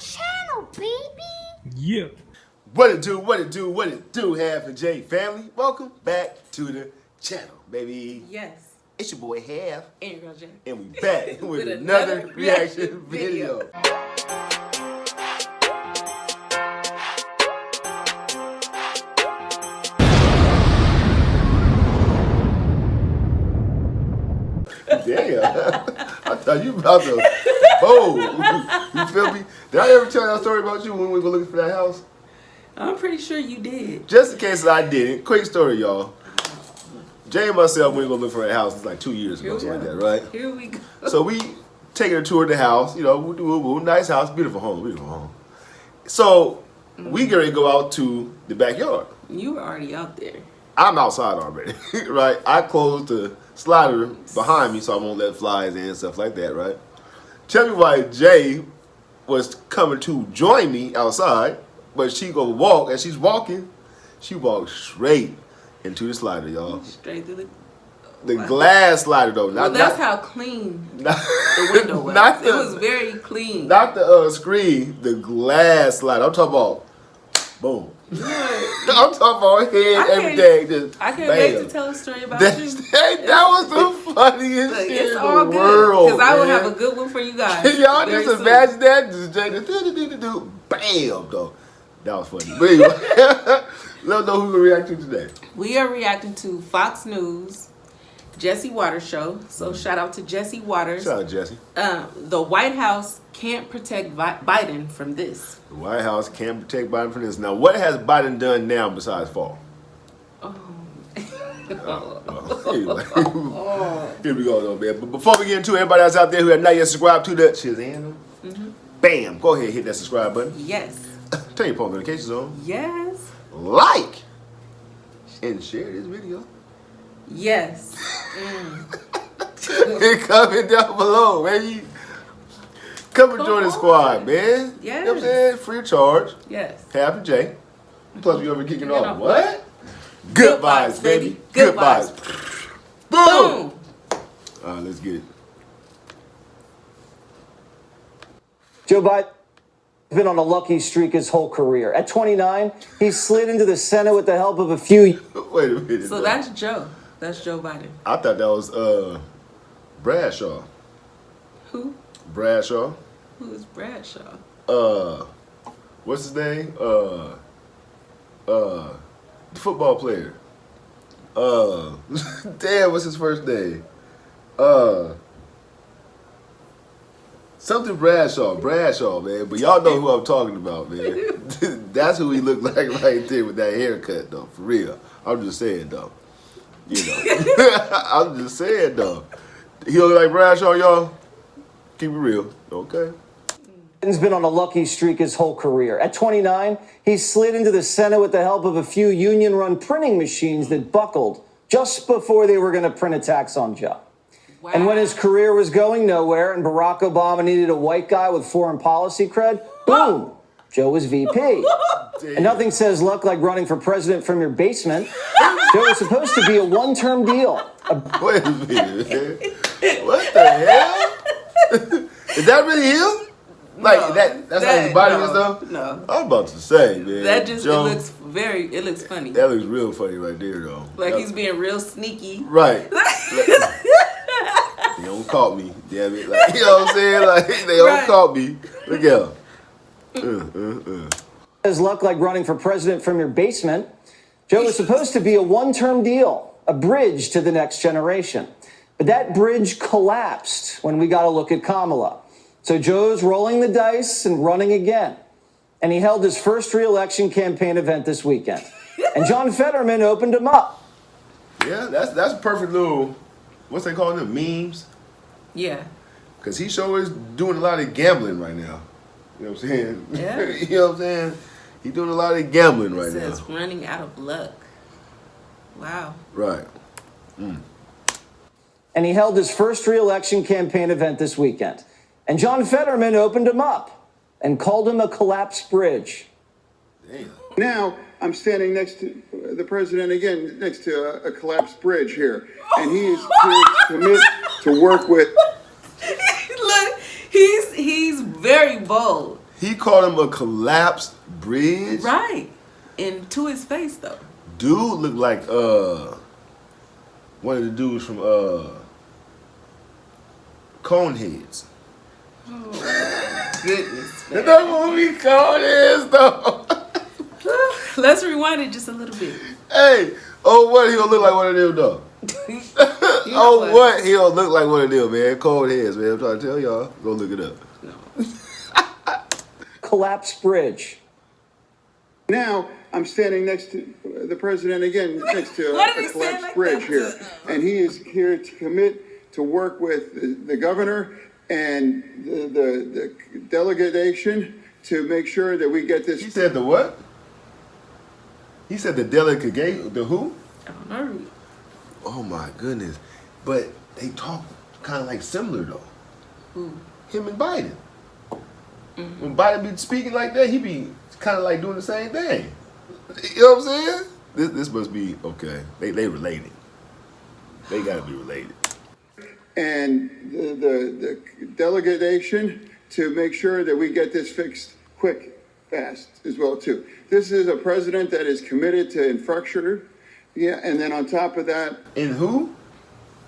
channel, baby. Yeah. What it do, Half and J family. Welcome back to the channel, baby. Yes. It's your boy Half. And your girl J. And we back with another reaction video. Damn. I thought you about to You feel me? Did I ever tell that story about you when we were looking for that house? I'm pretty sure you did. Just in case I didn't, quick story, y'all. Jay and myself, we were going to look for a house. It's like 2 years ago, something like that, right? Here we go. So we taking a tour of the house. You know, woo, nice house, beautiful home. So we get ready to go out to the backyard. You were already out there. I'm outside already, right? I closed the slider behind me so I won't let flies in and stuff like that, right? Tell me why Jay was coming to join me outside, but she go walk. As she's walking, she walked straight into the slider, y'all. Straight through the glass slider, though. Well, that's how clean the window was. It was very clean. Not the screen, the glass slider. I'm talking about, boom. I'm talking about head, everything. Just I can't bam. wait to tell a story about you. That was the funniest shit in all the good, world. because I will have a good one for you guys. Y'all just imagine that. Just bam, though. That was funny. But anyway, let us know who we're reacting to today. We are reacting to Fox News, Jesse Waters show. So shout out to Jesse Waters. Shout out, Jesse. The White House can't protect Biden from this. The White House can't protect Biden from this. Now, what has Biden done now besides fall? Anyway, here we go, though, man. But before we get into it, everybody else out there who have not yet subscribed to the Shazam, bam, go ahead and hit that subscribe button. Yes. Turn your post notifications on. Yes. Like and share this video. Yes. And comment down below, baby. Come and join the squad, man. Yes. You know what I'm saying? Free of charge. Yes. Half a J. Plus, we over kicking off. off What? Good vibes, baby. Good vibes. Boom. All right, let's get it. Joe Biden's been on a lucky streak his whole career. At 29, he slid into the Senate with the help of a few... Wait a minute. So that's Joe. That's Joe Biden. I thought that was Bradshaw. Who? Bradshaw. Who is Bradshaw? What's his name? The football player. Damn, what's his first name? Something Bradshaw, man. But y'all know who I'm talking about, man. That's who he looked like right there with that haircut, though. For real. I'm just saying, though. You know. I'm just saying, though. He look like Bradshaw, y'all? Keep it real. Okay. Biden's been on a lucky streak his whole career. At 29, he slid into the Senate with the help of a few union-run printing machines that buckled just before they were going to print a tax on Joe. Wow. And when his career was going nowhere and Barack Obama needed a white guy with foreign policy cred, boom, Joe was VP. And nothing says luck like running for president from your basement. Joe was supposed to be a one-term deal. Wait a minute, man. What the hell? Is that really him? Like No, that's how his body is, though? No. I'm about to say, man. That just, Joe, it looks funny. that looks real funny right there, though. Like he's being real sneaky. Right. They don't caught me, damn it. Like, you know what I'm saying? Like, they don't caught me. Look at him. His luck like running for president from your basement. Joe was supposed to be a one-term deal, a bridge to the next generation. But that bridge collapsed when we got a look at Kamala. So Joe's rolling the dice and running again. And he held his first re-election campaign event this weekend. And John Fetterman opened him up. Yeah, that's a perfect little, what's they calling them, memes? Yeah. Because he sure is doing a lot of gambling right now. You know what I'm saying? Yeah. You know what I'm saying? He's doing a lot of gambling right now. It says running out of luck. Wow. Right. And he held his first re-election campaign event this weekend. And John Fetterman opened him up and called him a collapsed bridge. Damn. Now, I'm standing next to the president again, next to a collapsed bridge here. And he is to commit to work with... Look, he's very bold. He called him a collapsed bridge. Right. And to his face, though. Dude looked like one of the dudes from Coneheads. Oh, goodness. That movie Coneheads, though. Let's rewind it just a little bit. Hey, what? He don't look like one of them, though. You know what? He don't look like one of them, man. Coneheads, man. I'm trying to tell y'all. Go look it up. Collapsed bridge. Now I'm standing next to the president again, next to What did he a say collapsed like bridge that? here, and he is here to commit to work with the governor and the delegation to make sure that we get this. He said the what? He said the delegate, the who? I don't know. Oh my goodness. But they talk kind of like similar though. Who? Him and Biden. When Biden be speaking like that, he be kind of like doing the same thing. You know what I'm saying? This must be okay. They related. They gotta be related. And the delegation to make sure that we get this fixed quick, fast as well too. This is a president that is committed to infrastructure. Yeah, and then on top of that. In who?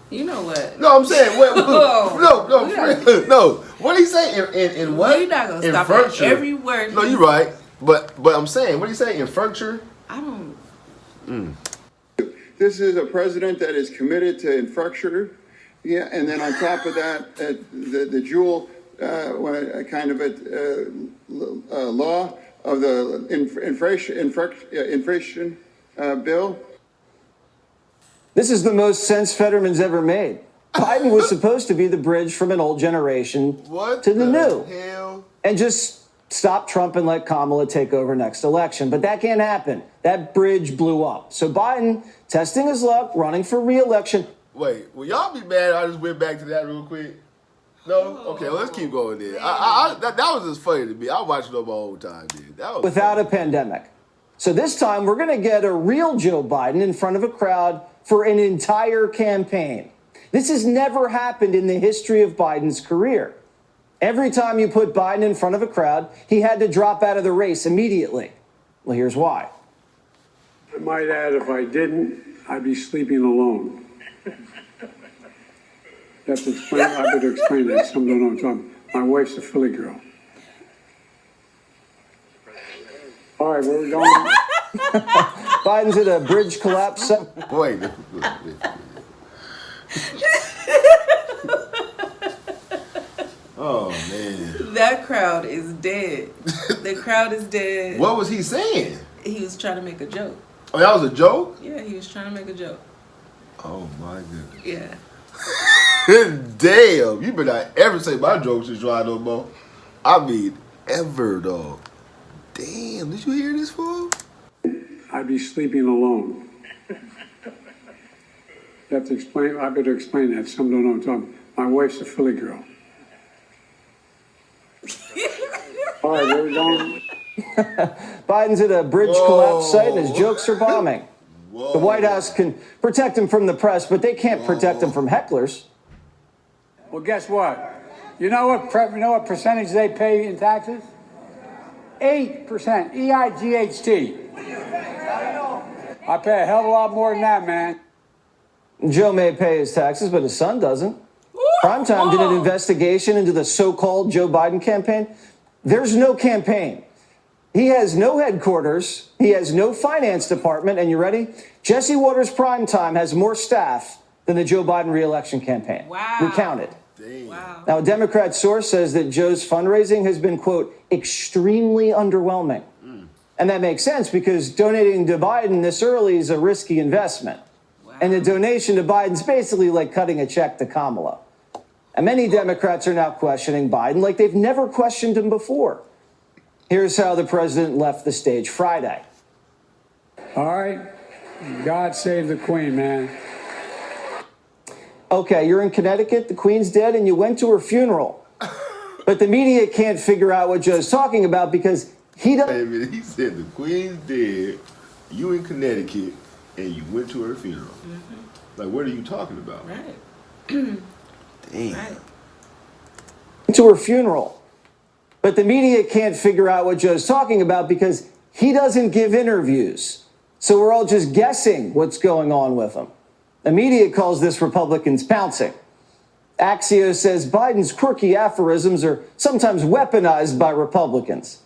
You know what? No, I'm saying what? Oh. no. What did he say? In what? You're not gonna stop at every word. No, you're right. But I'm saying, what did he say? Infrastructure? I don't. This is a president that is committed to infrastructure. Yeah, and then on top of that, the dual kind of law of the inflation bill. This is the most sense Fetterman's ever made. Biden was supposed to be the bridge from an old generation to the new. Hell? And just stop Trump and let Kamala take over next election. But that can't happen. That bridge blew up. So Biden, testing his luck, running for re-election. Wait, will y'all be mad I just went back to that real quick? No? Okay, well, let's keep going then. That was just funny to me. I watched it up my whole time, dude. That was without funny. a pandemic. So this time we're going to get a real Joe Biden in front of a crowd for an entire campaign. This has never happened in the history of Biden's career. Every time you put Biden in front of a crowd, he had to drop out of the race immediately. Well, here's why. I might add, if I didn't, I'd be sleeping alone. You have to explain, I better explain that. Some don't know what I'm talking about. My wife's a Philly girl. All right, where are we going? Biden's at a bridge collapse. Wait. Oh, man. That crowd is dead. The crowd is dead. What was he saying? He was trying to make a joke. Oh, that was a joke? Yeah, he was trying to make a joke. Oh, my goodness. Yeah. Damn, you better not ever say my jokes is dry no more. I mean, ever, though. Damn, did you hear this, fool? I'd be sleeping alone. You have to explain, I better explain that. Some don't know what I'm talking about. My wife's a Philly girl. All right, where are we going? Biden's at a bridge collapse site and his jokes are bombing. The White House can protect him from the press, but they can't protect him from hecklers. Well, guess what? You know what percentage they pay in taxes? 8%. E-I-G-H-T. I pay a hell of a lot more than that, man. Joe may pay his taxes, but his son doesn't. Primetime did an investigation into the so-called Joe Biden campaign. There's no campaign. He has no headquarters. He has no finance department. And you ready? Jesse Watters Primetime has more staff than the Joe Biden re-election campaign. Wow. Recounted. Wow. Now, a Democrat source says that Joe's fundraising has been, quote, extremely underwhelming. And that makes sense because donating to Biden this early is a risky investment. Wow. And the donation to Biden's basically like cutting a check to Kamala. And many Democrats are now questioning Biden like they've never questioned him before. Here's how the president left the stage Friday. All right. God save the Queen, man. Okay, you're in Connecticut, the Queen's dead, and you went to her funeral. But the media can't figure out what Joe's talking about because he doesn't. Wait a minute, he said the Queen's dead, you in Connecticut, and you went to her funeral. Like, what are you talking about? Right. Damn. Right. To her funeral. But the media can't figure out what Joe's talking about because he doesn't give interviews. So we're all just guessing what's going on with him. The media calls this Republicans pouncing. Axios says Biden's quirky aphorisms are sometimes weaponized by Republicans.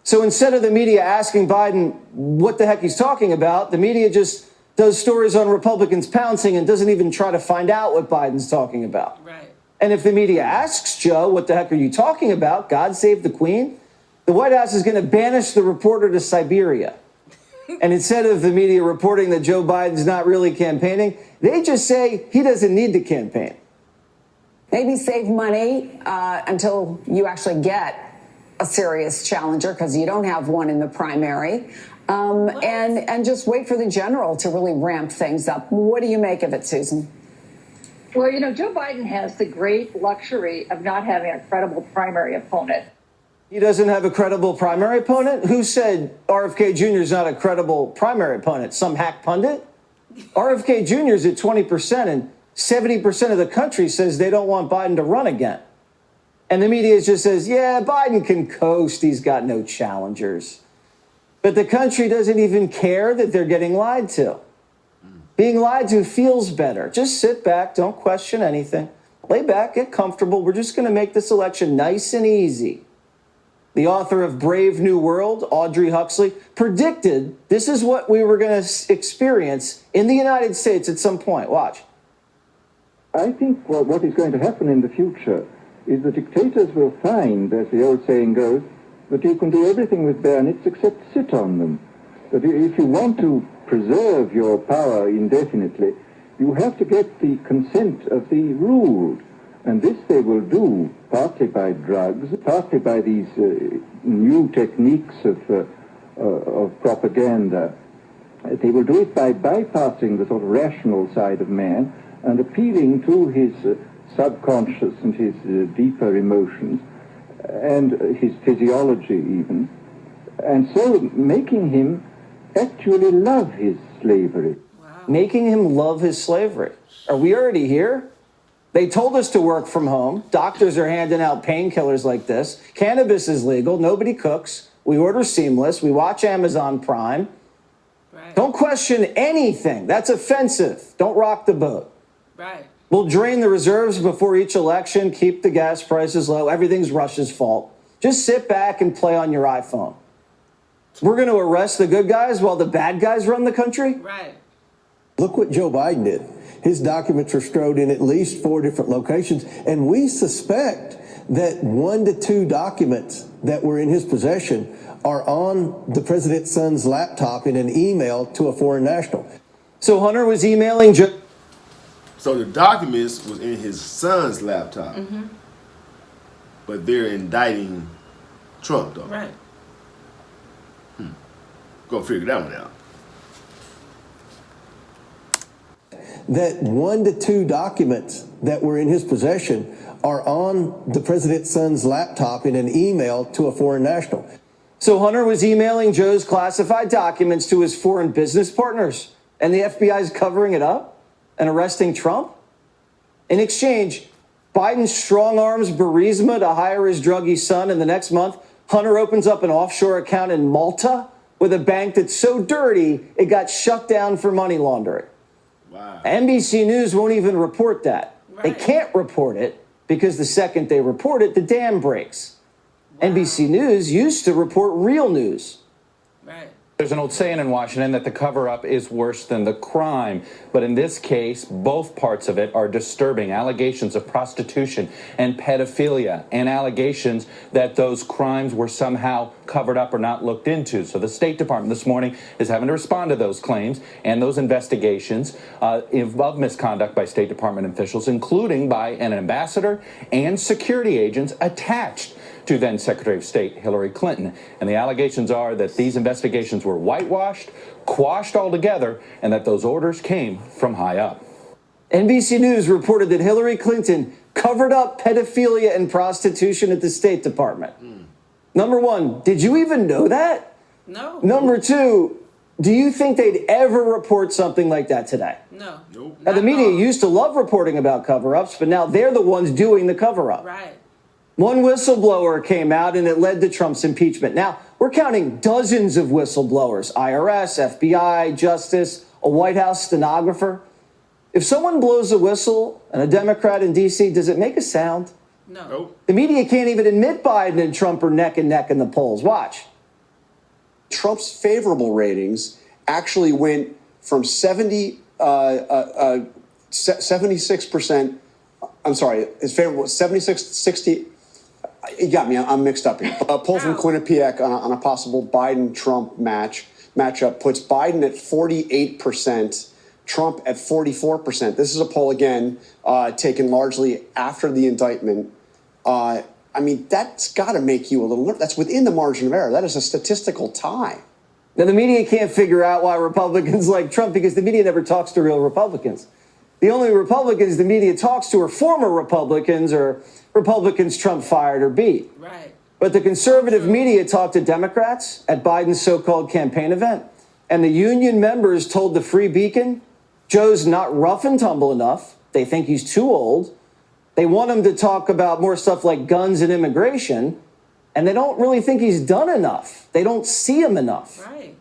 So instead of the media asking Biden what the heck he's talking about, the media just does stories on Republicans pouncing and doesn't even try to find out what Biden's talking about. Right. And if the media asks Joe, what the heck are you talking about? God save the Queen. The White House is going to banish the reporter to Siberia. And instead of the media reporting that Joe Biden's not really campaigning, they just say he doesn't need to campaign. Maybe save money until you actually get a serious challenger, because you don't have one in the primary. And just wait for the general to really ramp things up. What do you make of it, Susan? Well, you know, Joe Biden has the great luxury of not having a credible primary opponent. He doesn't have a credible primary opponent? Who said RFK Jr. is not a credible primary opponent? Some hack pundit? RFK Jr. is at 20%, and 70% of the country says they don't want Biden to run again. And the media just says, yeah, Biden can coast. He's got no challengers. But the country doesn't even care that they're getting lied to. Being lied to feels better. Just sit back. Don't question anything. Lay back. Get comfortable. We're just going to make this election nice and easy. The author of Brave New World, Audrey Huxley, predicted this is what we were going to experience in the United States at some point. Watch. I think what is going to happen in the future is the dictators will find, as the old saying goes, that you can do everything with bayonets except sit on them. That if you want to preserve your power indefinitely, you have to get the consent of the ruled. And this they will do partly by drugs, partly by these new techniques of propaganda. They will do it by bypassing the sort of rational side of man and appealing to his subconscious and his deeper emotions and his physiology even, and so making him actually love his slavery. Wow. Making him love his slavery. Are we already here? They told us to work from home. Doctors are handing out painkillers like this. Cannabis is legal. Nobody cooks. We order seamless. We watch Amazon Prime. Right. Don't question anything. That's offensive. Don't rock the boat. Right. We'll drain the reserves before each election, keep the gas prices low. Everything's Russia's fault. Just sit back and play on your iPhone. We're going to arrest the good guys while the bad guys run the country? Right. Look what Joe Biden did. His documents are strode in at least 4 different locations, and we suspect that 1 to 2 documents that were in his possession are on the president's son's laptop in an email to a foreign national. So Hunter was emailing Joe. So the documents was in his son's laptop, but they're indicting Trump, though. Right. Go figure that one out. That 1 to 2 documents that were in his possession are on the president's son's laptop in an email to a foreign national. So Hunter was emailing Joe's classified documents to his foreign business partners, and the FBI is covering it up and arresting Trump? In exchange, Biden strong arms Burisma to hire his druggy son, and the next month, Hunter opens up an offshore account in Malta with a bank that's so dirty it got shut down for money laundering. Wow. NBC News won't even report that. Right. They can't report it because the second they report it, the dam breaks. Wow. NBC News used to report real news. Right. There's an old saying in Washington that the cover-up is worse than the crime. But in this case, both parts of it are disturbing. Allegations of prostitution and pedophilia, and allegations that those crimes were somehow covered up or not looked into. So the State Department this morning is having to respond to those claims and those investigations of misconduct by State Department officials, including by an ambassador and security agents attached to then Secretary of State Hillary Clinton. And the allegations are that these investigations were whitewashed, quashed altogether, and that those orders came from high up. NBC News reported that Hillary Clinton covered up pedophilia and prostitution at the State Department. Number one, did you even know that? No. Number two, do you think they'd ever report something like that today? No. Nope. Now, the media used to love reporting about cover-ups, but now they're the ones doing the cover-up. Right. One whistleblower came out and it led to Trump's impeachment. Now, we're counting dozens of whistleblowers, IRS, FBI, Justice, a White House stenographer. If someone blows a whistle and a Democrat in D.C., does it make a sound? No. Nope. The media can't even admit Biden and Trump are neck and neck in the polls. Watch. Trump's favorable ratings actually went from 76%. I'm sorry, his favorable 76, 60. You got me. I'm mixed up here. A poll from Quinnipiac on a possible Biden-Trump matchup puts Biden at 48%, Trump at 44%. This is a poll, again, taken largely after the indictment. I mean, that's got to make you a little nervous. That's within the margin of error. That is a statistical tie. Now, the media can't figure out why Republicans like Trump because the media never talks to real Republicans. The only Republicans the media talks to are former Republicans or Republicans Trump fired or beat. Right. But the conservative media talked to Democrats at Biden's so-called campaign event, and the union members told the Free Beacon, Joe's not rough and tumble enough. They think he's too old. They want him to talk about more stuff like guns and immigration, and they don't really think he's done enough. They don't see him enough. Right.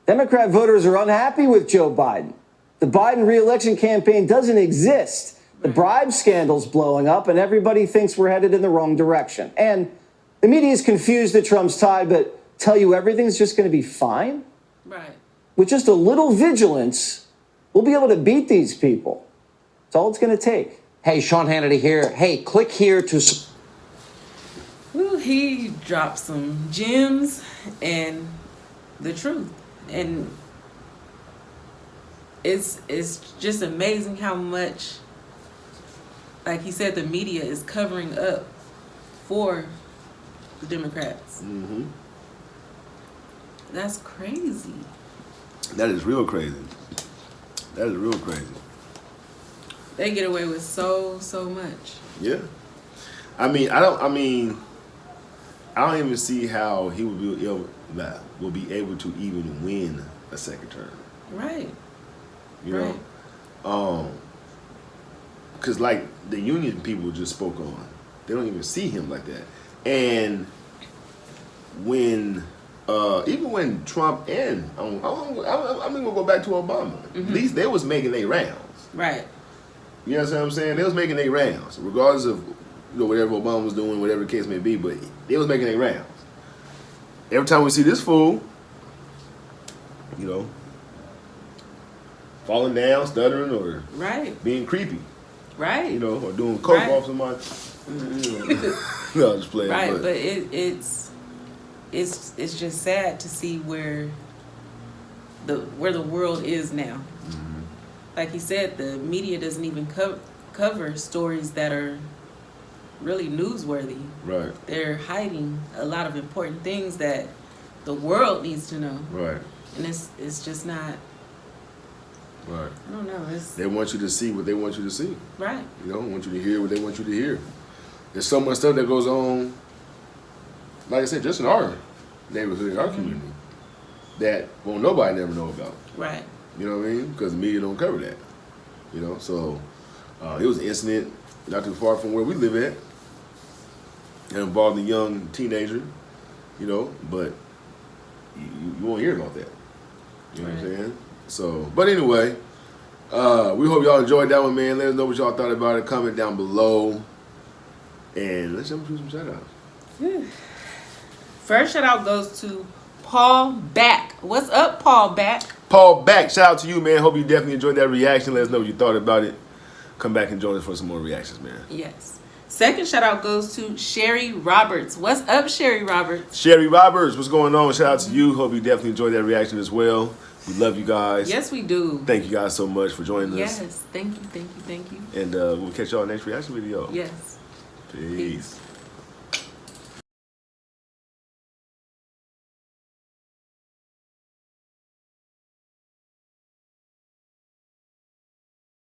Democrat voters are unhappy with Joe Biden. The Biden re-election campaign doesn't exist. The bribe scandal's blowing up, and everybody thinks we're headed in the wrong direction. And the media is confused that Trump's tied, but tell you everything's just going to be fine? Right. With just a little vigilance, we'll be able to beat these people. That's all it's going to take. Hey, Sean Hannity here. Hey, click here to... Ooh, he dropped some gems and the truth. And it's just amazing how much, like he said, the media is covering up for the Democrats. Mm-hmm. That's crazy. That is real crazy. That is real crazy. They get away with so much. Yeah. I don't even see how he will be able to even win a second term. Right. You know? Because like the union people just spoke on, they don't even see him like that. And when even when Trump and I'm gonna go back to Obama, at least they was making their rounds. Right. You know what I'm saying? They was making their rounds, regardless of whatever Obama was doing, whatever the case may be. But they was making their rounds. Every time we see this fool, falling down, stuttering, or being creepy, right? Or doing coke off somebody. No, just playing. Right, but it's just sad to see where the world is now. Mm-hmm. Like he said, the media doesn't even cover stories that are really newsworthy. Right. They're hiding a lot of important things that the world needs to know. Right. And it's just not. Right. I don't know. They want you to see what they want you to see. Right. Want you to hear what they want you to hear. There's so much stuff that goes on, like I said, just in our neighborhood, in our community, that nobody never know about. Right. You know what I mean? Because the media don't cover that. So it was an incident not too far from where we live at. It involved a young teenager, but you won't hear about that. You know what I'm saying? So, but anyway, we hope y'all enjoyed that one, man. Let us know what y'all thought about it. Comment down below. And let's jump through some shout-outs. First shout-out goes to Paul Back. What's up, Paul Back? Paul Back, shout out to you, man. Hope you definitely enjoyed that reaction. Let us know what you thought about it. Come back and join us for some more reactions, man. Yes. Second shout-out goes to Sherry Roberts. What's up, Sherry Roberts? Sherry Roberts, what's going on? Shout out to you. Hope you definitely enjoyed that reaction as well. We love you guys. Yes, we do. Thank you guys so much for joining us. Yes, thank you. And we'll catch y'all next reaction video. Yes. Peace.